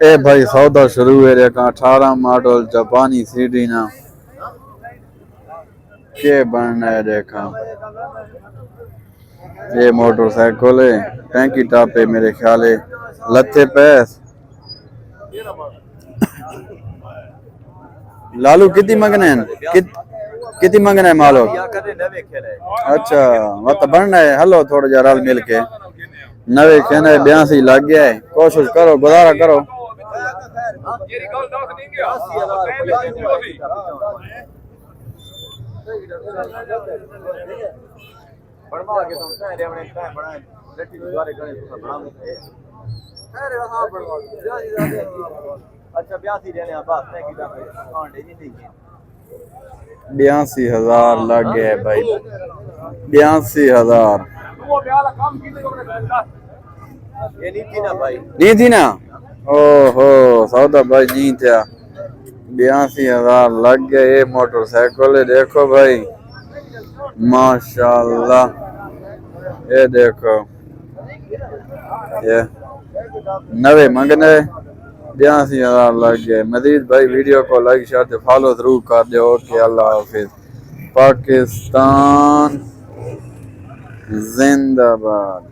ए भाई सौदा शुरू है रे का 18 मॉडल जापानी सीडी ना के बनना है देखा। ये मोटरसाइकिल है टैंकी टॉप है मेरे ख्याल है लत्ते पैस लालू कितनी मंगने हैं कितनी मंगना है मालो। अच्छा मत बनना है हलो थोड़ा जरा मिल के नवे कहने 82 लग गया है कोशिश करो गुजारा करो। अच्छा 82,000 लग गए भाई 82,000 नहीं थी ना। ओहो सौदा भाई नहीं था 82,000 लग गए। ये मोटरसाइकिल है देखो भाई माशाल्लाह ये देखो ये नवे मंगने 82,000 लग गए। मजीद भाई वीडियो को लाइक शेयर फॉलो जरूर कर दो। ओके अल्लाह हाफिज। पाकिस्तान जिंदाबाद।